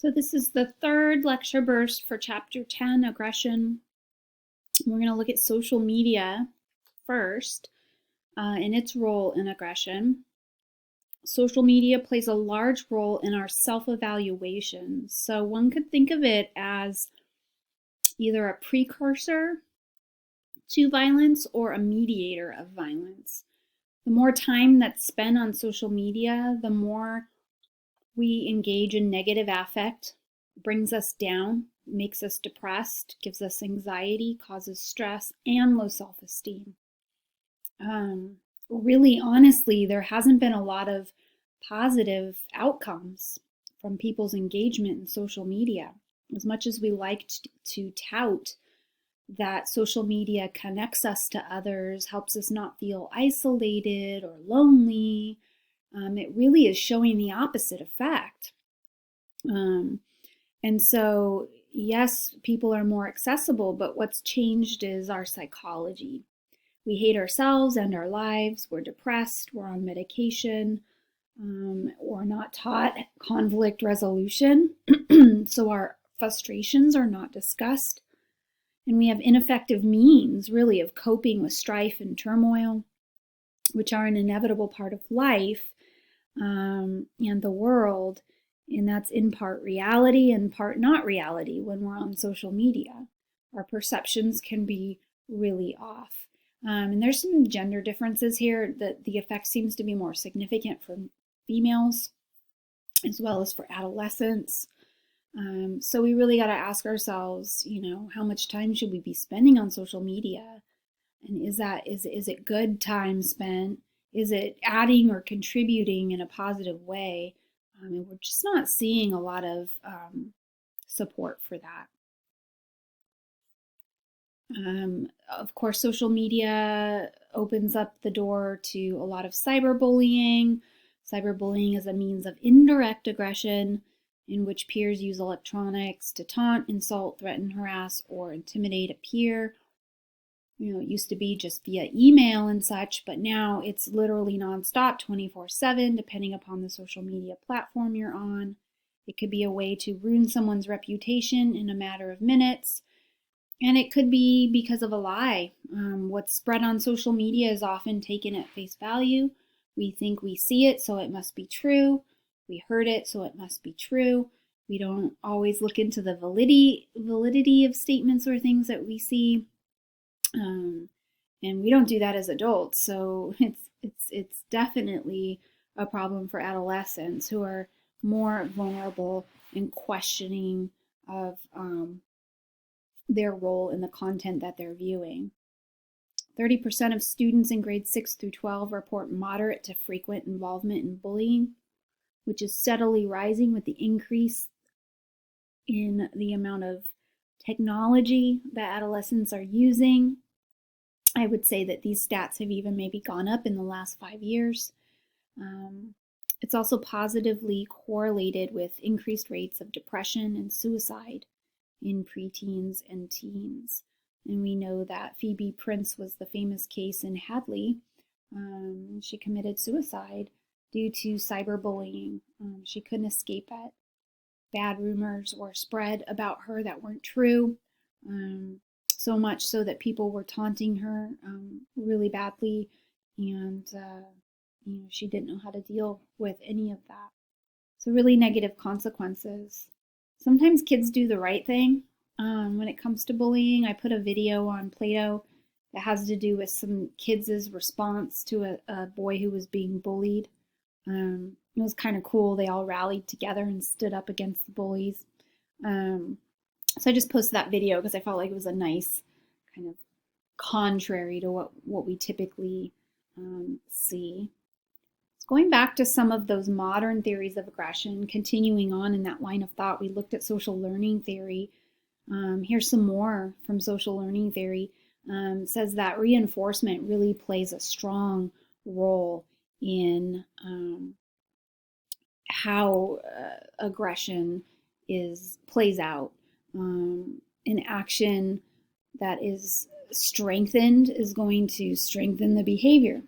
So this is the third lecture burst for Chapter 10, Aggression. We're going to look at social media first and its role in aggression. Social media plays a large role in our self-evaluation. So one could think of it as either a precursor to violence or a mediator of violence. The more time that's spent on social media, the more we engage in negative affect, brings us down, makes us depressed, gives us anxiety, causes stress, and low self-esteem. Really, honestly, there hasn't been a lot of positive outcomes from people's engagement in social media. As much as we like to tout that social media connects us to others, helps us not feel isolated or lonely, it really is showing the opposite effect. And so, yes, people are more accessible, but what's changed is our psychology. We hate ourselves and our lives. We're depressed. We're on medication. We're not taught conflict resolution. So our frustrations are not discussed. And we have ineffective means, really, of coping with strife and turmoil, which are an inevitable part of life and the world. And that's in part reality and part not reality when we're on social media. Our perceptions can be really off. And there's some gender differences here. The effect seems to be more significant for females as well as for adolescents. So we really got to ask ourselves, how much time should we be spending on social media? And is it good time spent? Is it adding or contributing in a positive way? And we're just not seeing a lot of support for that. Of course, social media opens up the door to a lot of cyberbullying. Cyberbullying is a means of indirect aggression in which peers use electronics to taunt, insult, threaten, harass, or intimidate a peer. It used to be just via email and such, but now it's literally nonstop, 24/7, depending upon the social media platform you're on. It could be a way to ruin someone's reputation in a matter of minutes. And it could be because of a lie. What's spread on social media is often taken at face value. We think we see it, so it must be true. We heard it, so it must be true. We don't always look into the validity of statements or things that we see. And we don't do that as adults. So it's definitely a problem for adolescents who are more vulnerable in questioning of their role in the content that they're viewing. 30% of students in grades 6 through 12 report moderate to frequent involvement in bullying, which is steadily rising with the increase in the amount of technology that adolescents are using. I would say that these stats have even maybe gone up in the last 5 years. It's also positively correlated with increased rates of depression and suicide in preteens and teens. And we know that Phoebe Prince was the famous case in Hadley. She committed suicide due to cyberbullying. She couldn't escape it. Bad rumors were spread about her that weren't true. So much so that people were taunting her really badly, and she didn't know how to deal with any of that. So really negative consequences. Sometimes kids do the right thing when it comes to bullying. I put a video on Play-Doh that has to do with some kids' response to a boy who was being bullied. It was kind of cool. They all rallied together and stood up against the bullies. So I just posted that video because I felt like it was a nice kind of contrary to what we typically see. Going back to some of those modern theories of aggression, continuing on in that line of thought, we looked at social learning theory. Here's some more from social learning theory. Says that reinforcement really plays a strong role in how aggression plays out. An action that is strengthened is going to strengthen the behavior.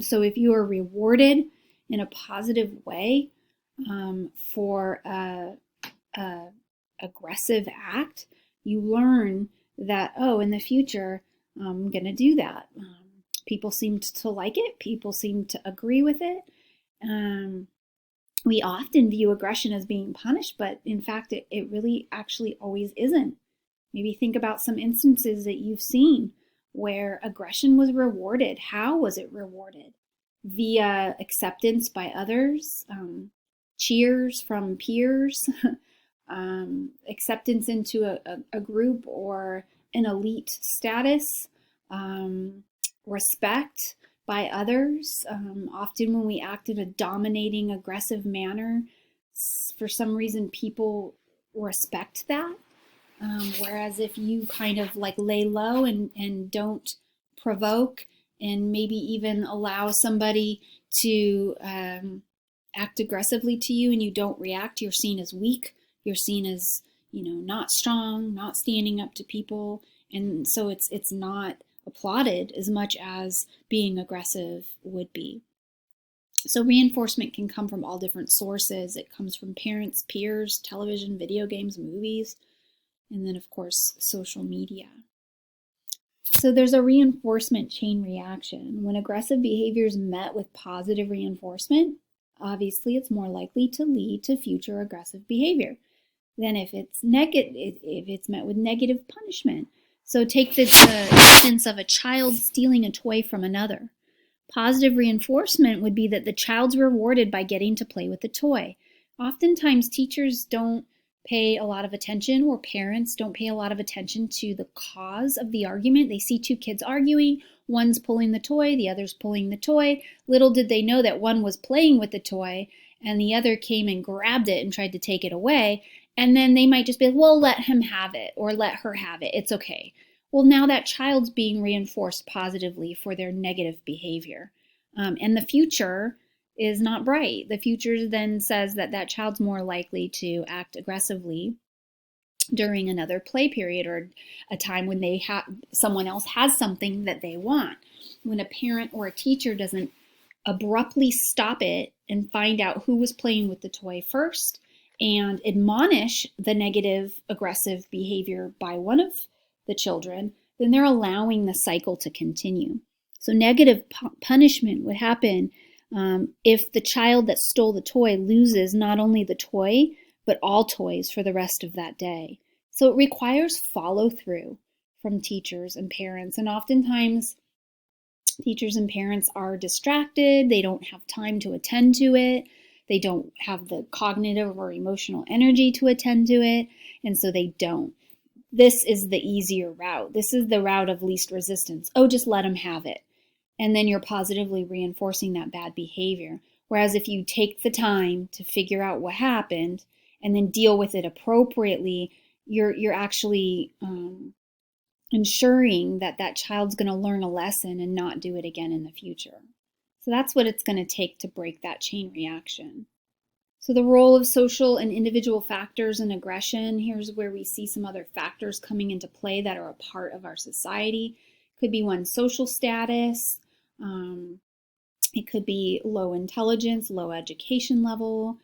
So if you are rewarded in a positive way for a a aggressive act, you learn that, oh, in the future, I'm going to do that. People seem to like it. People seem to agree with it. We often view aggression as being punished, but in fact, it really actually always isn't. Maybe think about some instances that you've seen where aggression was rewarded. How was it rewarded? Via acceptance by others, cheers from peers, acceptance into a group or an elite status, respect by others. Often when we act in a dominating, aggressive manner, for some reason people respect that. Whereas if you kind of like lay low and don't provoke and maybe even allow somebody to act aggressively to you and you don't react, you're seen as weak. You're seen as, not strong, not standing up to people. And so it's not applauded as much as being aggressive would be. So reinforcement can come from all different sources. It comes from parents, peers, television, video games, movies, and then, of course, social media. So there's a reinforcement chain reaction. When aggressive behavior is met with positive reinforcement, obviously it's more likely to lead to future aggressive behavior than if it's met with negative punishment. So take the instance of a child stealing a toy from another. Positive reinforcement would be that the child's rewarded by getting to play with the toy. Oftentimes, teachers don't pay a lot of attention, or parents don't pay a lot of attention to the cause of the argument. They see two kids arguing, one's pulling the toy, the other's pulling the toy. Little did they know that one was playing with the toy and the other came and grabbed it and tried to take it away. And then they might just be like, well, let him have it or let her have it. It's okay. Well, now that child's being reinforced positively for their negative behavior. And the future is not bright. The future then says that that child's more likely to act aggressively during another play period or a time when someone else has something that they want. When a parent or a teacher doesn't abruptly stop it and find out who was playing with the toy first and admonish the negative aggressive behavior by one of the children, then they're allowing the cycle to continue. So negative punishment would happen if the child that stole the toy loses not only the toy, but all toys for the rest of that day. So it requires follow through from teachers and parents. And oftentimes, teachers and parents are distracted. They don't have time to attend to it. They don't have the cognitive or emotional energy to attend to it. And so they don't. This is the easier route. This is the route of least resistance. Oh, just let them have it. And then you're positively reinforcing that bad behavior. Whereas if you take the time to figure out what happened and then deal with it appropriately, you're actually ensuring that that child's going to learn a lesson and not do it again in the future. So that's what it's going to take to break that chain reaction. So the role of social and individual factors in aggression, here's where we see some other factors coming into play that are a part of our society. Could be one's social status. It could be low intelligence, low education level.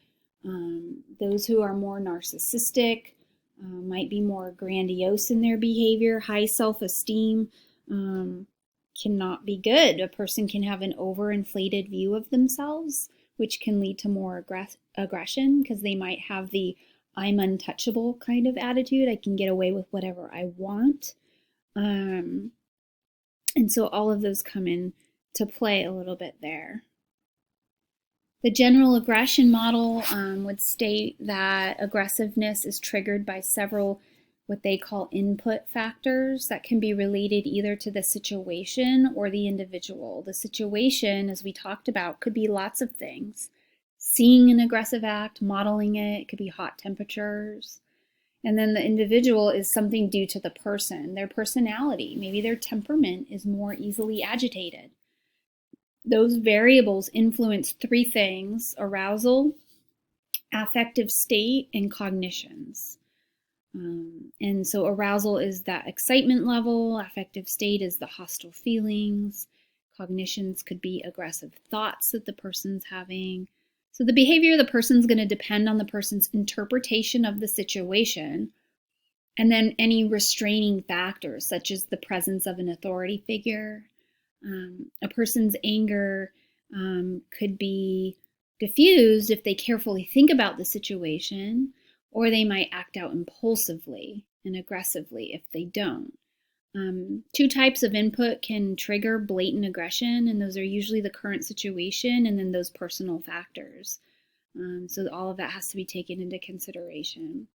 Those who are more narcissistic might be more grandiose in their behavior. High self-esteem cannot be good. A person can have an overinflated view of themselves, which can lead to more aggression because they might have the I'm untouchable kind of attitude. I can get away with whatever I want. And so all of those come in to play a little bit there. The general aggression model would state that aggressiveness is triggered by several what they call input factors that can be related either to the situation or the individual. The situation, as we talked about, could be lots of things. Seeing an aggressive act, modeling it could be hot temperatures. And then the individual is something due to the person, their personality. Maybe their temperament is more easily agitated. Those variables influence three things: arousal, affective state, and cognitions. And so arousal is that excitement level, affective state is the hostile feelings, cognitions could be aggressive thoughts that the person's having, So the behavior of the person is going to depend on the person's interpretation of the situation, and then any restraining factors, such as the presence of an authority figure. A person's anger could be diffused if they carefully think about the situation, or they might act out impulsively and aggressively if they don't. Two types of input can trigger blatant aggression, and those are usually the current situation and then those personal factors. So all of that has to be taken into consideration.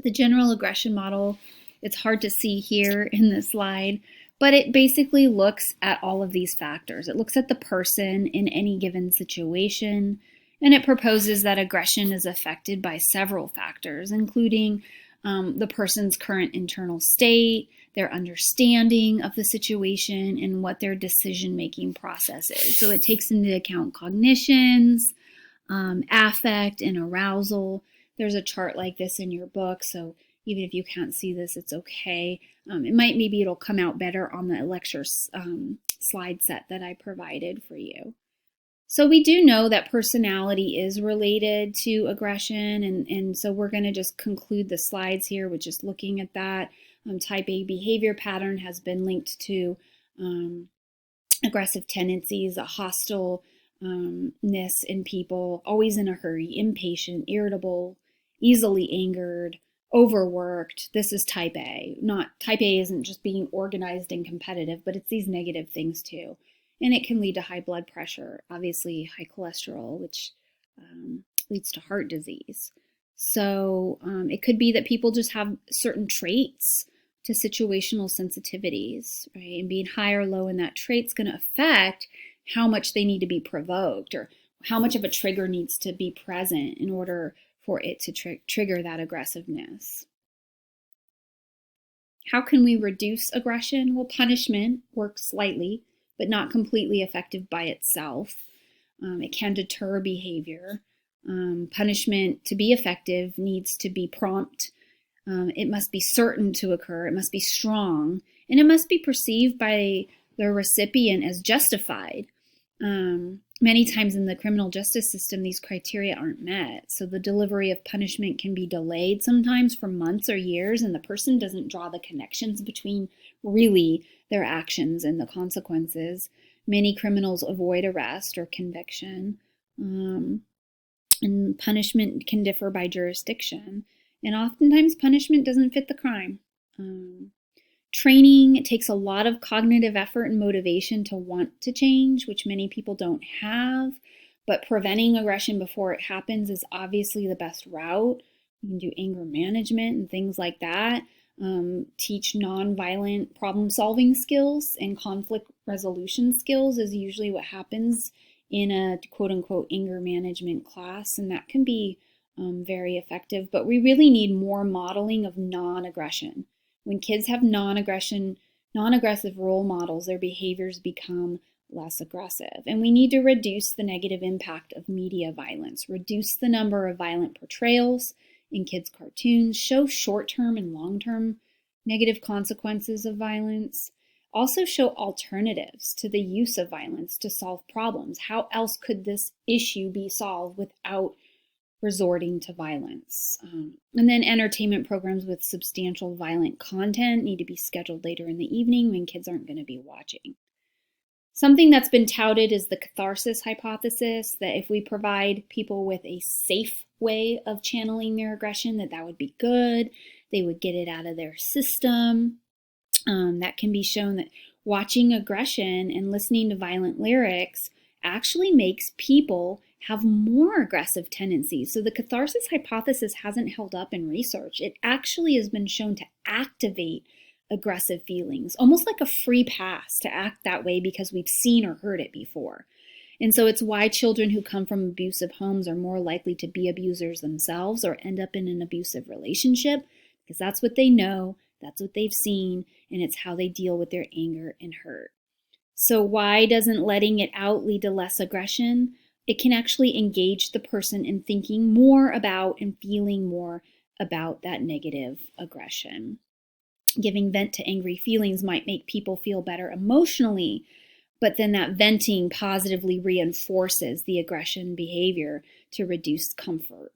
The general aggression model, it's hard to see here in this slide, but it basically looks at all of these factors. It looks at the person in any given situation, and it proposes that aggression is affected by several factors, including the person's current internal state, their understanding of the situation, and what their decision-making process is. So it takes into account cognitions, affect, and arousal. There's a chart like this in your book, so even if you can't see this, it's okay. Maybe it'll come out better on the lecture slide set that I provided for you. So we do know that personality is related to aggression, and so we're going to just conclude the slides here with just looking at that. Type A behavior pattern has been linked to aggressive tendencies, a hostileness in people, always in a hurry, impatient, irritable, easily angered, overworked. This is type A. Type A isn't just being organized and competitive, but it's these negative things too. And it can lead to high blood pressure, obviously high cholesterol, which leads to heart disease. So it could be that people just have certain traits to situational sensitivities, right? And being high or low in that trait is going to affect how much they need to be provoked, or how much of a trigger needs to be present in order for it to trigger that aggressiveness. How can we reduce aggression? Well, punishment works slightly, but not completely effective by itself. It can deter behavior. Punishment, to be effective, needs to be prompt. It must be certain to occur. It must be strong, and it must be perceived by the recipient as justified. Many times in the criminal justice system, these criteria aren't met. So the delivery of punishment can be delayed sometimes for months or years, and the person doesn't draw the connections between really their actions and the consequences. Many criminals avoid arrest or conviction. And punishment can differ by jurisdiction. And oftentimes punishment doesn't fit the crime. Training, it takes a lot of cognitive effort and motivation to want to change, which many people don't have. But preventing aggression before it happens is obviously the best route. You can do anger management and things like that. Teach nonviolent problem-solving skills and conflict resolution skills is usually what happens in a quote-unquote anger management class, and that can be very effective. But we really need more modeling of non-aggression. When kids have non-aggressive role models, their behaviors become less aggressive. And we need to reduce the negative impact of media violence, reduce the number of violent portrayals in kids' cartoons, show short-term and long-term negative consequences of violence, also show alternatives to the use of violence to solve problems. How else could this issue be solved without resorting to violence? And then entertainment programs with substantial violent content need to be scheduled later in the evening when kids aren't going to be watching. Something that's been touted is the catharsis hypothesis, that if we provide people with a safe way of channeling their aggression, that would be good. They would get it out of their system. That can be shown that watching aggression and listening to violent lyrics actually makes people have more aggressive tendencies. So the catharsis hypothesis hasn't held up in research. It actually has been shown to activate aggressive feelings, almost like a free pass to act that way because we've seen or heard it before. And so it's why children who come from abusive homes are more likely to be abusers themselves or end up in an abusive relationship, because that's what they know, that's what they've seen, and it's how they deal with their anger and hurt. So why doesn't letting it out lead to less aggression? It can actually engage the person in thinking more about and feeling more about that negative aggression. Giving vent to angry feelings might make people feel better emotionally, but then that venting positively reinforces the aggression behavior to reduce comfort.